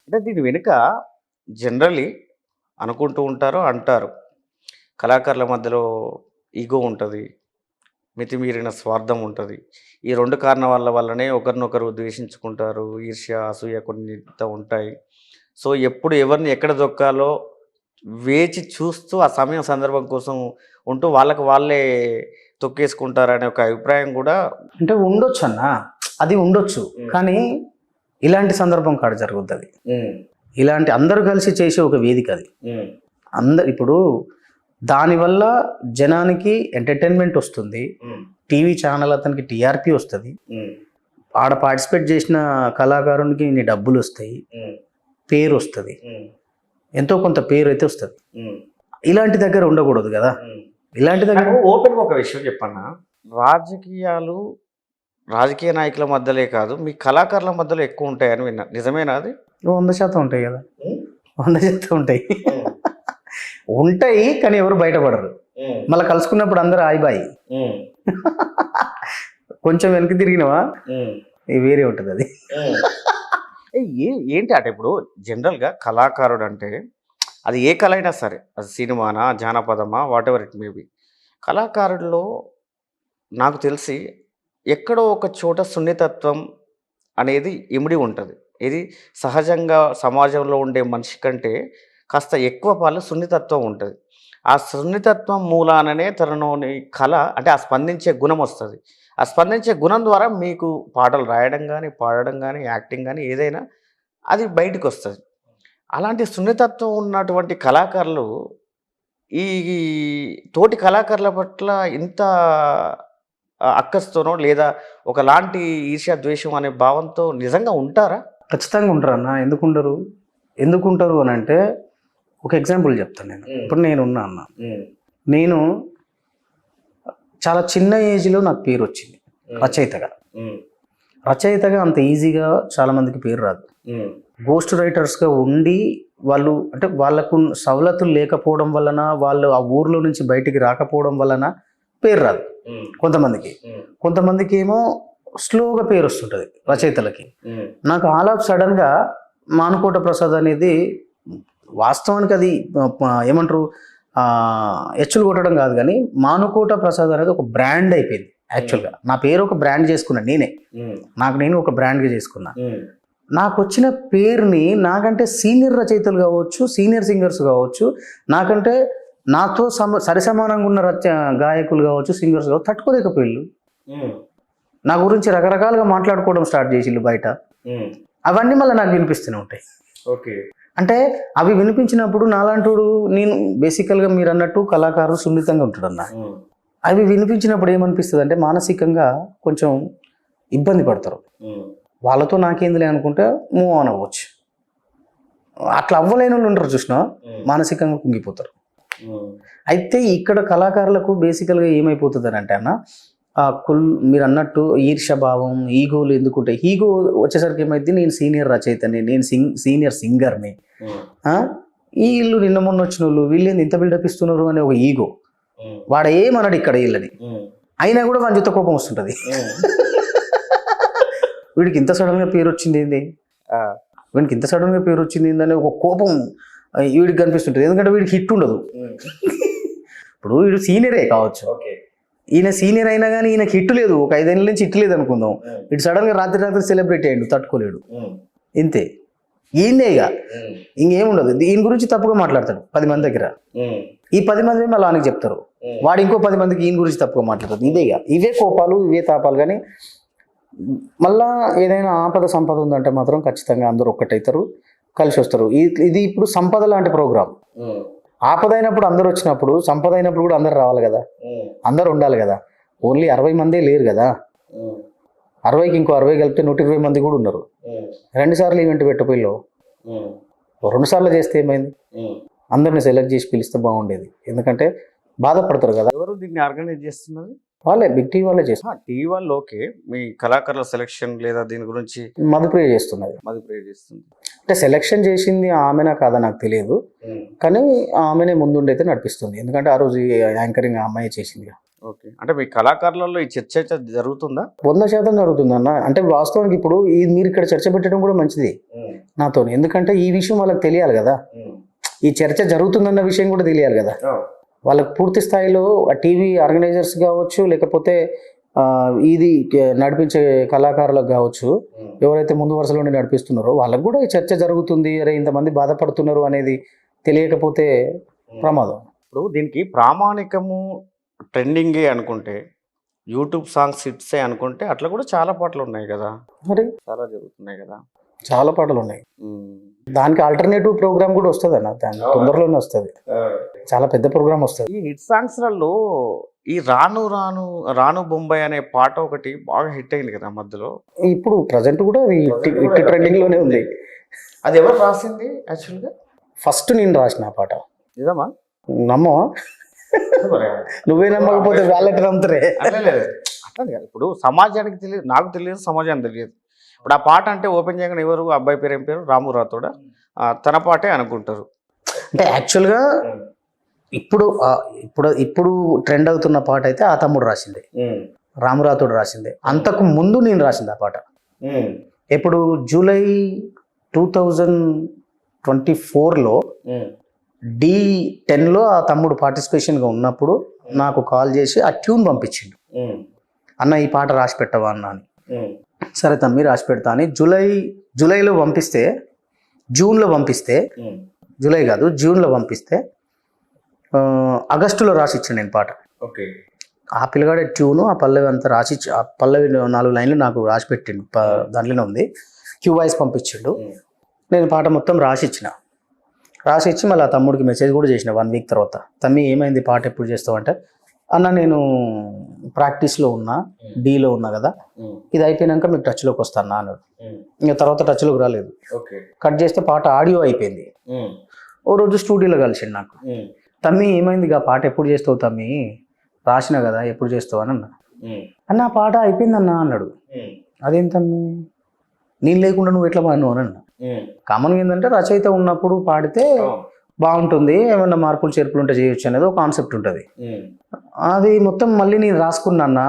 అంటే దీని వెనుక జనరల్లీ అనుకుంటూ ఉంటారు, అంటారు. కళాకారుల మధ్యలో ఇగో ఉంటది. మితిమీరిన స్వార్థం ఉంటది. ఈ 2 కారణాల వల్లనే ఒకరినొకరు ద్వేషించుకుంటారు. ఈర్ష్య, అసూయ కొన్నింత ఉంటాయి. సో, ఎప్పుడు ఎవరిని ఎక్కడ దొక్కాలో వేచి చూస్తూ ఆ సమయం, సందర్భం కోసం ఉంటూ వాళ్ళకి వాళ్ళే తొక్కేసుకుంటారనే ఒక అభిప్రాయం గూడా అంటే ఉండొచ్చన్న. అది ఉండొచ్చు. హ్మ్. కానీ ఇలాంటి సందర్భం కాడ జరుగుద్దది. హ్మ్. ఇలాంటి అందరూ కలిసి చేసే ఒక వేదిక అది. హ్మ్. ఇప్పుడు దానివల్ల జనానికి ఎంటర్‌టైన్‌మెంట్ వస్తుంది. హ్మ్. టీవీ ఛానల్ అతనికి టీఆర్‌పీ వస్తది. హ్మ్. ఆడ పార్టిసిపేట్ చేసిన కళాకారునికి ఇన్ని డబ్బులొస్తాయి. హ్మ్. పేరొస్తది. హ్మ్. ఎంతో కొంత పేరైతే వస్తది. హ్మ్. ఇలాంటి దగ్గర ఉండకూడదు గదా! హ్మ్. ఇలాంటి దగ్గర నాకు ఓపెన్‌గా ఒక విషయం చెప్పన్నా? రాజకీయాలు, రాజకీయ నాయకుల మధ్యలే కాదు, మీ కళాకారుల మధ్యలో ఎక్కువుంటాయని విన్నా. నిజమేనా అది? 100% ఉంటాయి గదా! హ్మ్. 100% ఉంటాయి. హ్మ్. ఉంటాయి. కానీ ఎవరు బయటపడరు. హ్మ్. మళ్ళా కలుసుకున్నప్పుడు అందరూ హాయ్ బాయ్. హ్మ్. కొంచెం వెనక్కి తిరిగినవా హ్మ్. వేరే ఉంటదది. హ్మ్. ఏంటి అంటే ఇప్పుడు జనరల్‌గా కళాకారుడంటే అది ఏ కళ అయినా సరే. అది సినిమానా, జానపదమా, వాటెవర్ ఇట్ మే బి. కళాకారుడిలో నాకు తెలిసి ఎక్కడో ఒక చోట సున్నితత్వం అనేది ఇమిడి ఉంటది. ఇది సహజంగా సమాజంలో ఉండే మనిషి కంటే కాస్త ఎక్కువ పాలు సున్నితత్వం ఉంటది. ఆ సున్నితత్వం మూలాననే తనలోని కళ అంటే ఆ స్పందించే గుణం వస్తది. ఆ స్పందించే గుణం ద్వారా మీకు పాటలు రాయడం గాని, పాడడం గాని, యాక్టింగ్ గాని ఏదైనా అది బయటికొస్తది. అలాంటి సున్నితత్వం ఉన్నటువంటి కళాకారులు ఈ ఈ తోటి కళాకారుల పట్ల ఇంత అక్కసుతోనో లేదా ఒకలాంటి ఈర్ష్య, ద్వేషం అనే భావంతో నిజంగా ఉంటారా? ఖచ్చితంగా ఉంటారన్న. ఎందుకుండరు? ఎందుకుంటారు అనంటే ఒక ఎగ్జాంపుల్ చెప్తాను నేను. హ్మ్. ఇప్పుడు నేనున్నా అన్న. హ్మ్. నేను చాలా చిన్న ఏజ్‌లో నాకు పేరొచ్చింది హ్మ్. రచయితగా. హ్మ్. రచయితగా అంత ఈజీగా చాలా మందికి పేరు రాదు. హ్మ్. గోస్ట్ రైటర్స్‌గా ఉండి వాళ్ళు అంటే వాళ్ళకు సవలతులు లేకపోవడం వలన, వాళ్ళు ఆ ఊర్లో నుంచి బయటికి రాకపోవడం వలన పేరు రాదు హ్మ్. కొంతమందికి. హ్మ్. కొంతమందికేమో స్లోగా పేరొస్తుంటది రచయితలకి. హ్మ్. నాకు ఆల్ ఆఫ్ సడెన్‌గా మానుకోట ప్రసాద్ అనేది వాస్తవానికి అది ఏమంటారు ఎచ్చులు కొట్టడం కాదు గానీ, మానుకోట ప్రసాద్ అనేది ఒక బ్రాండ్ అయిపోయింది యాక్చువల్‌గా. నా పేరు ఒక బ్రాండ్ చేసుకున్నా నేనే. హ్మ్. నాకు నేను ఒక బ్రాండ్‌గా చేసుకున్నా. హ్మ్. నాకొచ్చిన పేరుని నాకంటే సీనియర్ రచయితలు కావచ్చు, సీనియర్ సింగర్స్ కావచ్చు, నాకంటే నాతో సరిసమానంగా ఉన్న గాయకులు కావచ్చు, సింగర్స్ కావచ్చు తట్టుకోలేకపోయిళ్ళు. హ్మ్. నా గురించి రకరకాలుగా మాట్లాడుకోవడం స్టార్ట్ చేసిళ్ళు బయట. హ్మ్. అవన్నీ మళ్ళీ నాకు వినిపిస్తూనే ఉంటాయి. ఓకే. అంటే అవి వినిపించినప్పుడు నాలాంటోడు నేను బేసికల్‌గా మీరన్నట్టు కళాకారుడు సున్నితంగా ఉంటాడన్న. హ్మ్. అవి వినిపించినప్పుడు ఏమనిపిస్తదంటే మానసికంగా కొంచెం ఇబ్బంది పడతారు. హ్మ్. వాళ్ళతో నాకేందిలే అనుకుంటే మూవ్ ఆన్ అవ్వచ్చు. అట్లా అవ్వలేనోళ్ళు ఉంటారు చూసినావా? హ్మ్. మానసికంగా కుంగిపోతారు. హ్మ్. అయితే ఇక్కడ కళాకారులకు బేసికల్‌గా ఏమైపోతదనంటే అన్న మీరన్నట్టు ఈర్ష్య భావం, ఈగోలు ఎందుకుంటాయి? ఈగో వచ్చేసరికి ఏమైద్ది నేను సీనియర్ రచయితని, నేను సీనియర్ సింగర్‌ని. హ్మ్. ఆ! ఈళ్ళు నిన్న మొన్న వచ్చినోళ్ళు వీళ్ళేంది ఇంత బిల్డప్ ఇస్తున్నారు అనే ఒక ఈగో. హ్మ్. వాడేమనడు ఇక్కడ ఈళ్ళని. హ్మ్. అయినా కూడా వాని జూతే కోపం వస్తుంటది. హ్మ్. వీడికి ఇంత సడెన్‌గా పేరొచ్చిందేంది? ఆ! వీనికి ఇంత సడెన్‌గా పేరొచ్చిందేందని ఒక కోపం వీడికి కనిపిస్తుంటది. ఎందుకంటే వీడికి హిట్ ఉండదు. హ్మ్. ఇప్పుడు వీడు సీనియరే కావచ్చు. ఓకే. ఈయన సీనియర్ అయినా గానీ ఈయనకి హిట్ లేదు. ఒక 5 ఏళ్ల నుంచి హిట్ లేదనుకుందాం. హ్మ్. వీడు సడెన్‌గా రాత్రి రాత్రి సెలబ్రిటీ అయ్యిండు తట్టుకోలేడు. హ్మ్. ఇంతే. ఈయనదే ఇగ. హ్మ్. ఇంకేముండదు. దీని గురించి తప్పుగా మాట్లాడతాడు 10 మంది దగ్గర. హ్మ్. ఈ 10 మంది మళ్ళీ వానికి చెప్తారు. హ్మ్. వాడు ఇంకో 10 మందికి ఈయన గురించి తప్పుగా మాట్లాడతాడు. ఇదే ఇగ. ఇవే కోపాలు, ఇవే తాపాలు గానీ మళ్ళా ఏదైనా ఆపద సంపద ఉందంటే మాత్రం ఖచ్చితంగా అందరూ ఒక్కటైతారు. కలిసొస్తారు. ఇది ఇప్పుడు సంపద లాంటి ప్రోగ్రామ్. హ్మ్. ఆపదైనప్పుడు అందరూ వచ్చినప్పుడు, సంపద అయినప్పుడు కూడా అందరూ రావాలి గదా! హ్మ్. అందరూ ఉండాలి గదా! ఓన్లీ 60 మందే లేరు గదా! హ్మ్. 60కి ఇంకో 60 కలిపితే 120 మంది కూడా ఉన్నారు. హ్మ్. 2 సార్లు ఈవెంట్ పెట్టపోయిల్లో. హ్మ్. 2 సార్లు చేస్తే ఏమైంది? హ్మ్. అందరిని సెలెక్ట్ చేసి పిలిస్తే బాగుండేది. ఎందుకంటే బాధపడతారు గదా! ఎవరు దీన్ని ఆర్గనైజ్ చేస్తున్నది? వాళ్ళే బిగ్ టీవీ వాళ్ళే చేస్తారు. టీవీ వాళ్ళు ఓకే. మీ కళాకారుల సెలక్షన్ లేదా దీని గురించి మధుప్రియ చేస్తున్నది. మదుపురే చేస్తుంది. అంటే సెలక్షన్ చేసింది ఆమెనా కాదా నాకు తెలియదు. హ్మ్. కానీ ఆమెనే ముందుండైతే నడిపిస్తుంది. ఎందుకంటే ఆ రోజు యాంకరింగ్ ఆ అమ్మాయే చేసిందిగా. ఓకే. అంటే మీ కళాకారులలో ఈ చర్చ అయితే జరుగుతుందా? 100% జరుగుతుంది అన్న. అంటే వాస్తవానికి ఇప్పుడు మీరు ఇక్కడ చర్చ పెట్టడం కూడా మంచిది నాతో. ఎందుకంటే ఈ విషయం వాళ్ళకి తెలియాలి కదా. ఈ చర్చ జరుగుతుందన్న విషయం కూడా తెలియాలి కదా. వాళ్ళకి పూర్తి స్థాయిలో టీవీ ఆర్గనైజర్స్ కావచ్చు, లేకపోతే ఇది నడిపించే కళాకారులకు కావచ్చు, ఎవరైతే ముందు వరుసలోనే నడిపిస్తున్నారో వాళ్ళకు కూడా ఈ చర్చ జరుగుతుంది, అరే ఇంతమంది బాధపడుతున్నారు అనేది తెలియకపోతే ప్రమాదం. ఇప్పుడు దీనికి ప్రామాణికము ట్రెండింగే అనుకుంటే, యూట్యూబ్ సాంగ్స్ హిట్సే అనుకుంటే అట్లా కూడా చాలా పాటలు ఉన్నాయి కదా. మరి చాలా జరుగుతున్నాయి కదా. చాలా పాటలు ఉన్నాయి. దానికి ఆల్టర్నేటివ్ ప్రోగ్రామ్ కూడా వస్తుంది అన్న. దాని తొందరలోనే వస్తుంది. చాలా పెద్ద ప్రోగ్రామ్ వస్తుంది. ఈ హిట్ సాంగ్స్లలో ఈ రాను రాను రాను బొంబాయి అనే పాట ఒకటి బాగా హిట్ అయింది కదా మధ్యలో. ఇప్పుడు ప్రజెంట్ కూడా అది హిట్ ట్రెండింగ్ లోనే ఉంది. అది ఎవరు రాసింది యాక్చువల్గా? ఫస్ట్ నేను రాసిన ఆ పాట. నిజమా? నమ్మవా? నువ్వే నమ్మకపోతే వాళ్ళకి నమ్ముతారే. అట్లా కాదు. ఇప్పుడు సమాజానికి తెలియదు, నాకు తెలియదు, సమాజానికి తెలియదు. ఇప్పుడు ఆ పాట అంటే ఓపెన్ చేయగానే ఎవరు, అబ్బాయి పేరు ఏం పేరు, రాము రాథోడ, తన పాటే అనుకుంటారు. అంటే యాక్చువల్గా ఇప్పుడు ఇప్పుడు ఇప్పుడు ట్రెండ్ అవుతున్న పాట అయితే ఆ తమ్ముడు రాసింది, రాము రాథోడ్ రాసింది. అంతకు ముందు నేను రాసింది ఆ పాట. ఇప్పుడు జూలై 2024లో D10లో ఆ తమ్ముడు పార్టిసిపేషన్గా ఉన్నప్పుడు నాకు కాల్ చేసి ఆ ట్యూన్ పంపించిండు. అన్న ఈ పాట రాసి పెట్టవా అన్న అని. సరే తమ్మి రాసి పెడతా అని జూలైలో పంపిస్తే, జూన్లో పంపిస్తే, జూలై కాదు జూన్లో పంపిస్తే ఆగస్టులో రాసి ఇచ్చాను నేను పాట. ఓకే. ఆ పిల్లగాడే ట్యూను, ఆ పల్లవి అంతా రాసి, ఆ పల్లవి 4 లైన్లు నాకు రాసి పెట్టిండు. దాంట్లోనే ఉంది. క్యూ వాయిస్ పంపించిండు. నేను పాట మొత్తం రాసి ఇచ్చి మళ్ళీ ఆ తమ్ముడికి మెసేజ్ కూడా చేసిన 1 వీక్ తర్వాత. తమ్మి ఏమైంది, పాట ఎప్పుడు చేస్తావు అంటే, అన్న నేను ప్రాక్టీస్లో ఉన్నా, డీలో ఉన్నా కదా, ఇది అయిపోయినాక మీకు టచ్లోకి వస్తాను అన్నాడు. ఇంకా తర్వాత టచ్లోకి రాలేదు. కట్ చేస్తే పాట ఆడియో అయిపోయింది. ఓ రోజు స్టూడియోలో కలిసిండు నాకు. తమ్మి ఏమైంది, ఆ పాట ఎప్పుడు చేస్తావు తమ్మి, రాసినా కదా ఎప్పుడు చేస్తావు అని అన్న ఆ పాట అయిపోయిందన్నా అన్నాడు. అదేం తమ్మి, నేను లేకుండా నువ్వు ఎట్లా పాడినావు అని అన్నా. కామన్గా ఏంటంటే రచయిత ఉన్నప్పుడు పాడితే బాగుంటుంది, ఏమన్నా మార్పులు చేర్పులు ఉంటే చేయొచ్చు అనేది ఒక కాన్సెప్ట్ ఉంటుంది. అది మొత్తం మళ్ళీ నేను రాసుకున్నా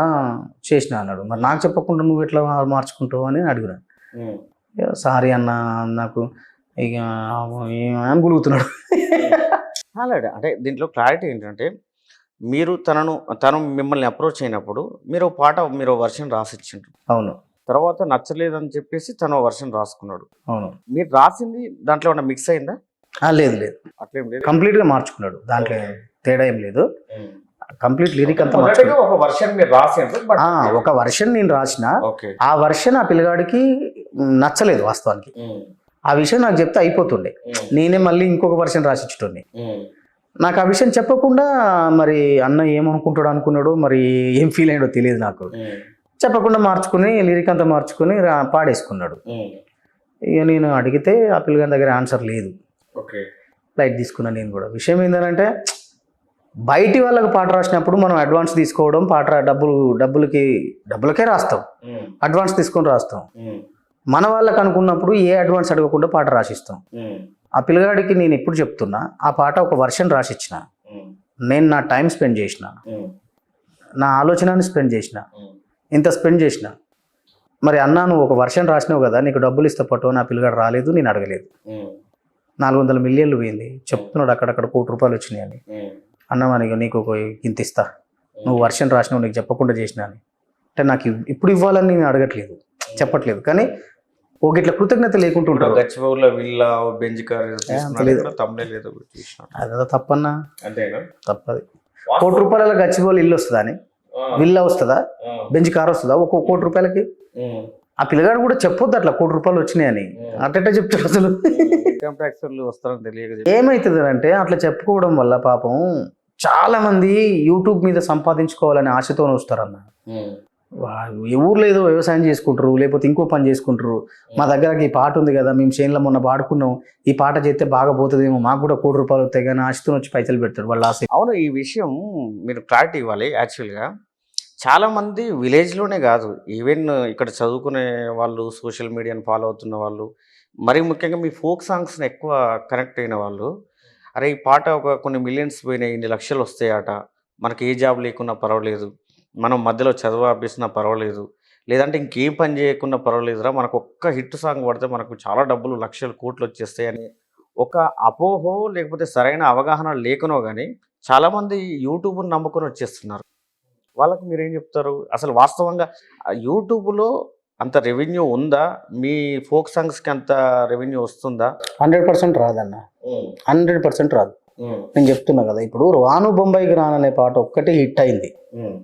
చేసిన అన్నాడు. మరి నాకు చెప్పకుండా నువ్వు ఎట్లా మార్చుకుంటావు అని అడిగినాను. సారీ అన్న, నాకు ఇక అని గులుగుతున్నాడు. అలాగే. అంటే దీంట్లో క్లారిటీ ఏంటంటే, తను మిమ్మల్ని అప్రోచ్ అయినప్పుడు మీరు వర్షన్ రాసిచ్చిండ్రు. అవును. తర్వాత నచ్చలేదని చెప్పేసి తను వర్షన్ రాసుకున్నాడు. అవును. మీరు రాసింది దాంట్లో ఏమన్నా మిక్స్ అయిందా? లేదు లేదు, అట్లేం లేదు, కంప్లీట్గా మార్చుకున్నాడు. దాంట్లో తేడా ఏం లేదు. కంప్లీట్ లిరిక్ అంతా ఒక వర్షన్ మీరు రాసిండ్రు. ఒక వర్షన్ నేను రాసిన, ఆ వర్షన్ ఆ పిల్లగాడికి నచ్చలేదు వాస్తవానికి. ఆ విషయం నాకు చెప్తే అయిపోతుండే, నేనే మళ్ళీ ఇంకొక వర్షన్ రాసిచ్చుటోని. నాకు ఆ విషయం చెప్పకుండా మరి అన్న ఏమనుకుంటాడు అనుకున్నాడు, మరి ఏం ఫీల్ అయ్యాడో తెలియదు నాకు. చెప్పకుండా మార్చుకుని లిరిక్ అంతా మార్చుకుని పాడేసుకున్నాడు. ఇక నేను అడిగితే ఆ పిల్లగాడి దగ్గర ఆన్సర్ లేదు. లైట్ తీసుకున్నా నేను కూడా. విషయం ఏంటంటే, బయటి వాళ్ళకి పాట రాసినప్పుడు మనం అడ్వాన్స్ తీసుకోవడం, పాట డబ్బులకే రాస్తాం, అడ్వాన్స్ తీసుకొని రాస్తాం. మన వాళ్ళకి అనుకున్నప్పుడు ఏ అడ్వాన్స్ అడగకుండా పాట రాసిస్తాం. ఆ పిల్లగాడికి నేను ఎప్పుడు చెప్తున్నా, ఆ పాట ఒక వర్షన్ రాసిచ్చిన, నేను నా టైం స్పెండ్ చేసిన, నా ఆలోచనని స్పెండ్ చేసిన, ఇంత స్పెండ్ చేసిన. మరి అన్నా నువ్వు ఒక వర్షన్ రాసినావు కదా, నీకు డబ్బులు ఇస్తే పట్టు, నా పిల్లగాడు రాలేదు, నేను అడగలేదు. 400 మిలియన్లు పోయింది చెప్తున్నాడు, అక్కడక్కడ ₹1,00,00,000 వచ్చినాయి అని. అన్న మరి నీకు ఇంత ఇస్తా, నువ్వు వర్షన్ రాసినావు, నీకు చెప్పకుండా చేసినా అని. అంటే నాకు ఇప్పుడు ఇవ్వాలని నేను అడగట్లేదు, చెప్పట్లేదు, కానీ ఒక ఇట్లా కృతజ్ఞత లేకుంటుంటారు. అదే తప్పన్నా, తప్పది. ₹1,00,00,000 గచ్చిబౌలి ఇల్లు వస్తుందా అని, విల్లా వస్తుందా, బెంజ్ కార్ వస్తుందా ₹1,00,00,000కి? ఆ పిల్లగాడు కూడా చెప్పొద్దు అట్లా ₹1,00,00,000 వచ్చినాయని. అట్లా చెప్తారు. అసలు ఏమవుతుంది అంటే, అట్లా చెప్పుకోవడం వల్ల పాపం చాలా మంది యూట్యూబ్ మీద సంపాదించుకోవాలనే ఆశతో వస్తారన్న. ఊర్లో ఏదో వ్యవసాయం చేసుకుంటారు, లేకపోతే ఇంకో పని చేసుకుంటారు. మా దగ్గరకి ఈ పాట ఉంది కదా, మేము చేనులో మొన్న పాడుకున్నాం, ఈ పాట చేస్తే బాగా పోతుందేమో, మాకు కూడా ₹1,00,00,000 వస్తాయి కానీ ఆశతో వచ్చి పైసలు పెడతాడు వాళ్ళ ఆశ. అవును, ఈ విషయం మీరు క్లారిటీ ఇవ్వాలి. యాక్చువల్గా చాలామంది విలేజ్లోనే కాదు, ఈవెన్ ఇక్కడ చదువుకునే వాళ్ళు, సోషల్ మీడియాని ఫాలో అవుతున్న వాళ్ళు, మరీ ముఖ్యంగా మీ ఫోక్ సాంగ్స్ని ఎక్కువ కనెక్ట్ అయిన వాళ్ళు, అరే ఈ పాట కొన్ని మిలియన్స్ పోయినాయి, ఇన్ని లక్షలు వస్తాయట, మనకి ఏ జాబ్ లేకున్నా పర్వాలేదు, మనం మధ్యలో చదువు ఆపేసినా పర్వాలేదు, లేదంటే ఇంకేం పని చేయకున్నా పర్వాలేదురా, మనకు ఒక్క హిట్ సాంగ్ పడితే మనకు చాలా డబ్బులు లక్షలు కోట్లు వచ్చేస్తాయని ఒక అపోహో లేకపోతే సరైన అవగాహన లేకనో కానీ చాలామంది యూట్యూబ్ని నమ్ముకొని వచ్చేస్తున్నారు. వాళ్ళకి మీరేం చెప్తారు? అసలు వాస్తవంగా యూట్యూబ్‌లో అంత రెవెన్యూ ఉందా? మీ ఫోక్ సాంగ్స్‌కి అంత రెవెన్యూ వస్తుందా? 100% రాదన్న, హ్మ్. 100% రాదు. హ్మ్. నేను చెప్తున్నా కదా, ఇప్పుడు 'రాను బొంబాయికి రాను' అనే పాట ఒక్కటే హిట్ అయింది. హ్మ్.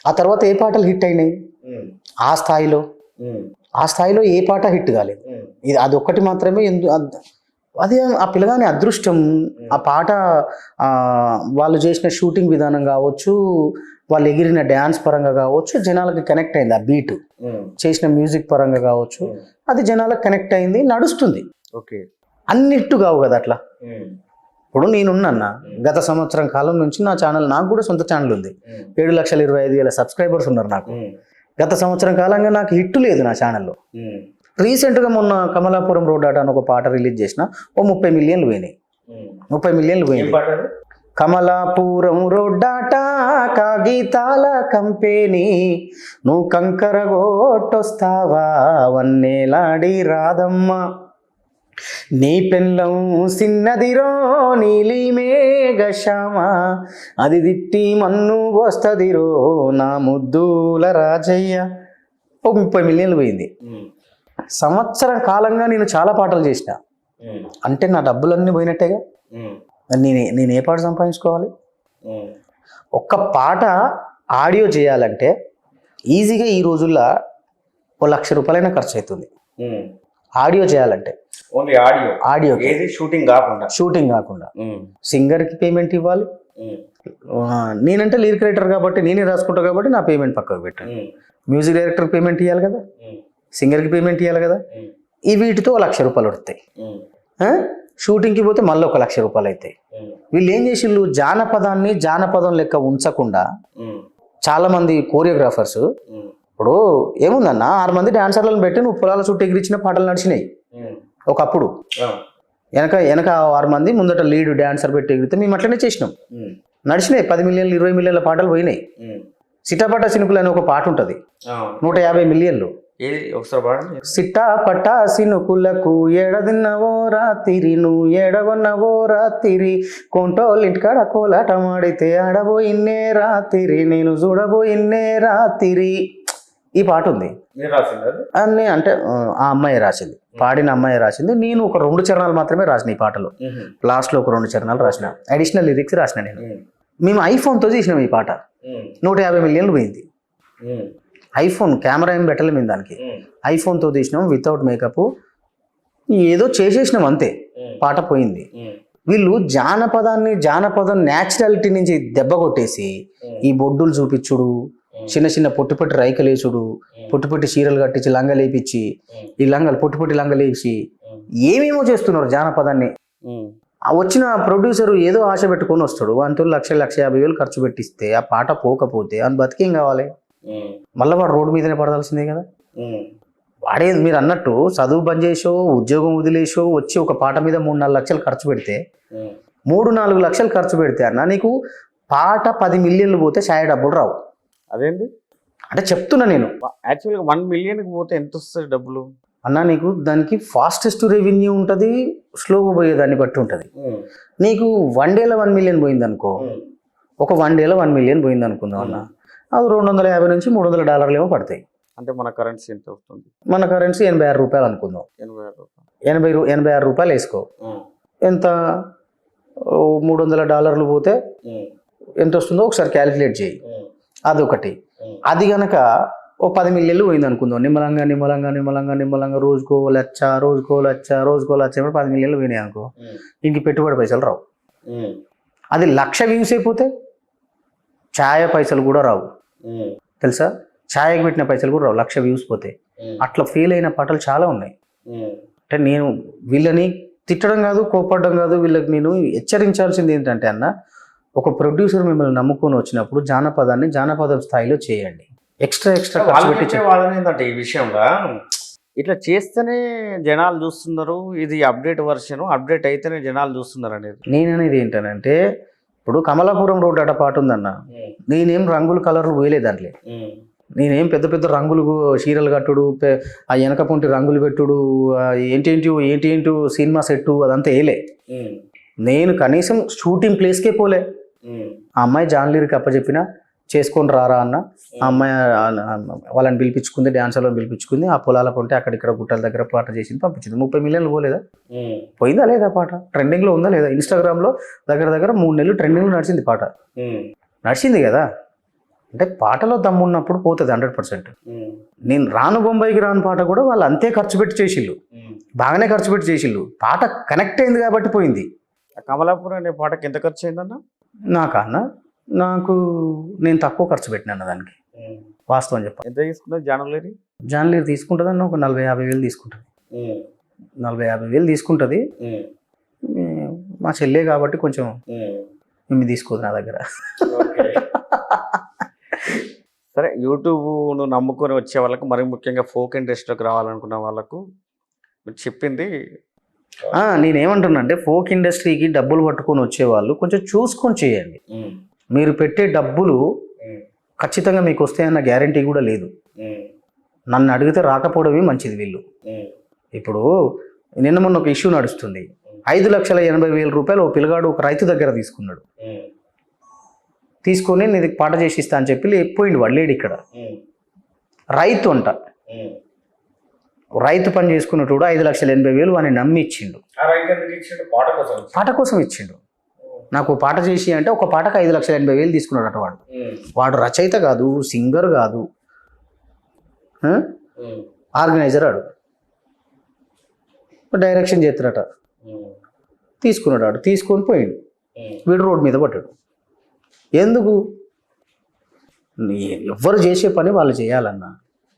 ఆ తర్వాత ఏ పాటలు హిట్ అయినాయి హ్మ్. ఆ స్థాయిలో? హ్మ్. ఆ స్థాయిలో ఏ పాట హిట్ కాలేదు. హ్మ్. ఇది అదొక్కటి మాత్రమే అది ఆ పిల్లగాని అదృష్టం. ఆ పాట వాళ్ళు చేసిన షూటింగ్ విధానం కావచ్చు, వాళ్ళు ఎగిరిన డ్యాన్స్ పరంగా కావచ్చు, జనాలకి కనెక్ట్ అయింది. ఆ బీట్ హ్మ్. చేసిన మ్యూజిక్ పరంగా కావచ్చు, హ్మ్. అది జనాలకు కనెక్ట్ అయింది, నడుస్తుంది. ఓకే. అన్నిట్టు కావు కదా అట్లా. హ్మ్. ఇప్పుడు నేనున్నా గత సంవత్సరం కాలం నుంచి నా ఛానల్, నాకు కూడా సొంత ఛానల్ ఉంది. హ్మ్. 7,25,000 సబ్స్క్రైబర్స్ ఉన్నారు నాకు. హ్మ్. గత సంవత్సరం కాలంగా నాకు హిట్ లేదు నా ఛానల్లో. హ్మ్. రీసెంట్గా మొన్న కమలాపురం రోడ్ ఆట అని ఒక పాట రిలీజ్ చేసిన, ఓ 30 మిలియన్లు పోయినాయి. హ్మ్. 30 మిలియన్లు ఏం పోయింది. పాట అది? కమలాపురం రోడ్డాట కాగితాల కంపెనీ, నువ్వు కంకర గొట్టొస్తావా వన్నేలాడి రాదమ్మా, నీ పెళ్ళం సిన్నదిరో నీలి మేఘశ్యామ, అది దిట్టి మన్ను వస్తదిరో నా ముద్దుల రాజయ్య. ఓ 30 మిలియన్లు పోయింది. హ్మ్. సంవత్సరం కాలంగా నేను చాలా పాటలు చేసిన, హ్మ్. అంటే నా డబ్బులన్నీ పోయినట్టేగా. హ్మ్. నేను ఏ పాట సంపాదించుకోవాలి? హ్మ్. ఒక్క పాట ఆడియో చేయాలంటే ఈజీగా ఈ రోజుల్లో ఓ ₹1,00,000 ఖర్చు అవుతుంది హ్మ్. ఆడియో చేయాలంటే. Only audio. ఆడియోకి, ఏది షూటింగ్ కాకుండా. షూటింగ్ కాకుండా. హ్మ్. సింగర్కి పేమెంట్ ఇవ్వాలి. హ్మ్. నేనంటే లిరిక్ రైటర్ కాబట్టి నేనే రాసుకుంటా కాబట్టి నా పేమెంట్ పక్కకు పెట్టాను. హ్మ్. మ్యూజిక్ డైరెక్టర్ పేమెంట్ ఇవ్వాలి కదా, హ్మ్. సింగర్కి పేమెంట్ ఇవ్వాలి కదా. హ్మ్. ఈ వీటితో ₹1,00,000 వస్తాయి. హ్మ్. షూటింగ్కి పోతే మళ్ళీ ఒక ₹1,00,000 అవుతాయి. హ్మ్. వీళ్ళు ఏం చేసిళ్ళు, జానపదాన్ని జానపదం లెక్క ఉంచకుండా హ్మ్. చాలామంది కోరియోగ్రాఫర్స్, హ్మ్. ఇప్పుడు ఏముందన్న 6 మంది డాన్సర్లను పెట్టి నువ్వు పొలాల చుట్టూ ఎగిరించిన పాటలు నడిచినాయి హ్మ్. ఒకప్పుడు. ఆ. వెనక 6 మంది ముందట లీడ్ డాన్సర్ పెట్టి ఎగిరితే మేము అట్లనే చేసినాం. హ్మ్. నడిచినాయి 10 మిలియన్లు 20 మిలియన్ల పాటలు పోయినాయి. హ్మ్. సిటాపట సినుకులు అనే ఒక పాట ఉంటుంది, ఆ. 150 మిలియన్లు. ఏది ఒకసారి పాడండి. సిటాపట సినుకులకు ఏడదిన్నవో రాత్రి, నువ్వు ఏడవన్నవో రాత్రి, కొంటోళ్ళింటికాడ కోలాటమాడితే ఆడబోయిన్నే రాత్రి, నేను చూడబోయిన్నే రాత్రి. ఈ పాట ఉంది. మీరు రాసింది అది? అన్నీ అంటే ఆ అమ్మాయి రాసింది, పాడిన అమ్మాయి రాసింది. నేను ఒక 2 చరణాలు మాత్రమే రాసిన ఈ పాటలో. హుహు. లాస్ట్లో ఒక 2 చరణాలు రాసిన, అడిషనల్ లిరిక్స్ రాసిన నేను. హ్మ్. మేము ఐఫోన్తో చేసినాం ఈ పాట. హ్మ్. 150 మిలియన్లు పోయింది. హ్మ్. ఐఫోన్ కెమెరా ఏం పెట్టలేము మేము దానికి. హ్మ్. ఐఫోన్తో తీసినాం వితౌట్ మేకప్, ఏదో చేసేసినాం అంతే, హ్మ్. పాట పోయింది. హ్మ్. వీళ్ళు జానపదం న్యాచురాలిటీ నుంచి దెబ్బ కొట్టేసి ఈ బొడ్డులు చూపించుడు, చిన్న చిన్న పొట్టి పొట్టి రైకలేసుడు, పొట్టి పొట్టి చీరలు కట్టించి లంగలేపించి, ఈ లంగలు పొట్టి పొట్టి లంగలేసి ఏమేమో చేస్తున్నారు జానపదాన్ని. హ్మ్. ఆ వచ్చిన ప్రొడ్యూసర్ ఏదో ఆశ పెట్టుకొని వస్తాడు, అంటూ 1,50,000 ఖర్చు పెట్టిస్తే ఆ పాట పోకపోతే అని బతికేం కావాలి? హ్మ్. మళ్ళీ వాడు రోడ్డు మీదనే పడాల్సిందే కదా. హ్మ్. వాడే మీరు అన్నట్టు చదువు బంద్ చేసో ఉద్యోగం వదిలేసో వచ్చి ఒక పాట మీద 3-4 లక్షలు ఖర్చు పెడితే, హ్మ్. 3-4 లక్షలు ఖర్చు పెడితే అన్న నీకు పాట 10 మిలియన్లు పోతే ఛాయ డబ్బులు రావు. అదేంటి? అంటే చెప్తున్నా నేను యాక్చువల్‌గా 1 మిలియన్‌కి పోతే ఎంతొస్తది డబ్బులు? అన్న, నీకు దానికి ఫాస్టెస్ట్ రెవెన్యూ ఉంటుంది, స్లోగా పోయేదాన్ని బట్టి ఉంటుంది. హ్మ్. నీకు వన్ డేలో 1 మిలియన్ పోయింది అనుకో, హ్మ్. ఒక వన్ డేలో 1 మిలియన్ పోయింది అనుకుందాం అన్న, అది $250 నుంచి $300 ఏమో పడతాయి. అంటే మన కరెన్సీ ఎంత వస్తుంది? మన కరెన్సీ ₹86 అనుకుందాం. రూ. 86 వేసుకో, హ్మ్. ఎంత $300 పోతే హ్మ్. ఎంత వస్తుందో ఒకసారి క్యాలిక్యులేట్ చేయి. హ్మ్. అదొకటి. హ్మ్. అది గనక ఓ 10 మిలియన్లు పోయింది అనుకుందాం, నిమ్మలంగా రోజుకో లచ్చ 10 మిలియన్లు పోయినాయి అనుకో, హ్మ్. ఇంక పెట్టుబడి పైసలు రావు. హ్మ్. అది 1,00,000 వ్యూస్ అయిపోతే ఛాయ పైసలు కూడా రావు, హ్మ్. తెలుసా? ఛాయకి పెట్టిన పైసలు కూడా రావు 1,00,000 వ్యూస్ పోతే. హ్మ్. అట్లా ఫెయిల్ అయిన పాటలు చాలా ఉన్నాయి. హ్మ్. అంటే నేను వీళ్ళని తిట్టడం కాదు, కోపడడం కాదు, వీళ్ళకి నేను హెచ్చరించాల్సింది ఏంటంటే అన్న, ఒక ప్రొడ్యూసర్ మిమ్మల్ని నమ్ముకొని వచ్చినప్పుడు జానపదాన్ని జానపదం స్థాయిలో చేయండి. ఎక్స్ట్రా ఖర్చు వాళ్ళు పెట్టి చెప్పే వాదన ఏంటంటే ఈ విషయంలో ఇట్లా చేస్తేనే జనాలు చూస్తున్నారు, ఇది అప్డేట్ వర్షన్, అప్డేట్ అయితేనే జనాలు చూస్తున్నారు అనేది. నేననేది ఏంటనంటే, ఇప్పుడు కమలాపురం రోడ్ అట పాట ఉందన్న, నేనేం రంగులు కలర్లు వేయలేదు దాంట్లో. నేనేం పెద్ద పెద్ద రంగులు చీరలు కట్టుడు, ఆ వెనక పొంటి రంగులు పెట్టుడు, ఏంటి సినిమా సెట్టు అదంతా వేయలే. నేను కనీసం షూటింగ్ ప్లేస్కే పోలే. ఆ అమ్మాయి జాన్లీరికి అప్పచెప్పిన, చేసుకొని రారా అన్న. ఆ అమ్మాయి వాళ్ళని పిలిపించుకుంది, డాన్సర్లను పిలిపించుకుంది, ఆ పొలాల కొంటే అక్కడిక్కడ గుట్టల దగ్గర పాట చేసింది, పంపించింది. 30 మిలియన్లు పోలేదా? పోయిందా లేదా పాట? ట్రెండింగ్లో ఉందా లేదా? ఇన్స్టాగ్రామ్లో దగ్గర 3 నెలలు ట్రెండింగ్లో నడిచింది పాట. నడిచింది కదా. అంటే పాటలో దమ్మున్నప్పుడు పోతుంది 100%. నేను రాను బొంబాయికి రాను పాట కూడా వాళ్ళు అంతే ఖర్చు పెట్టి చేసిళ్ళు, బాగానే ఖర్చు పెట్టి చేసిళ్ళు. పాట కనెక్ట్ అయింది కాబట్టి పోయింది. కమలాపురం అనే పాటకి ఎంత ఖర్చు అయిందన్న? నాకు నేను తక్కువ ఖర్చు పెట్టినాను దానికి, వాస్తవం చెప్పాలి. ఎంత తీసుకున్నది జానలేరి? జాన్లీర్ తీసుకుంటుందన్న ఒక 40-50 వేలు తీసుకుంటుంది. 40-50 వేలు తీసుకుంటుంది. మా చెల్లె కాబట్టి కొంచెం మేము తీసుకోదు నా దగ్గర. సరే, యూట్యూబ్ను నమ్ముకొని వచ్చే వాళ్ళకు, మరి ముఖ్యంగా ఫోక్ ఇండస్ట్రీలోకి రావాలనుకున్న వాళ్ళకు మీరు చెప్పింది. నేనేమంటున్నా అంటే, ఫోక్ ఇండస్ట్రీకి డబ్బులు పట్టుకొని వచ్చేవాళ్ళు కొంచెం చూసుకొని చేయండి. మీరు పెట్టే డబ్బులు ఖచ్చితంగా మీకు వస్తాయన్న గ్యారంటీ కూడా లేదు. నన్ను అడిగితే రాకపోవడమే మంచిది. వీళ్ళు ఇప్పుడు నిన్న మొన్న ఒక ఇష్యూ నడుస్తుంది. 5,80,000 రూపాయలు ఓ పిల్లగాడు ఒక రైతు దగ్గర తీసుకున్నాడు. తీసుకొని నేను పాట చేసి ఇస్తా అని చెప్పి పోయిండు. వాడు లేడు ఇక్కడ. రైతు అంట, రైతు పని చేసుకున్నట్టు 5,80,000 వాడిని నమ్మి ఇచ్చిండు. పాట కోసం ఇచ్చిండు. నాకు పాట చేసి అంటే ఒక పాటకు 5,80,000 తీసుకున్నాడు అట. వాడు రచయిత కాదు, సింగర్ కాదు, ఆర్గనైజర్. ఆడు డైరెక్షన్ చేస్తాడట. తీసుకున్నాడు. ఆడు తీసుకొని పోయిండు. వీడు రోడ్డు మీద పడ్డాడు. ఎందుకు? ఎవరు చేసే పని వాళ్ళు చేయాలన్నా.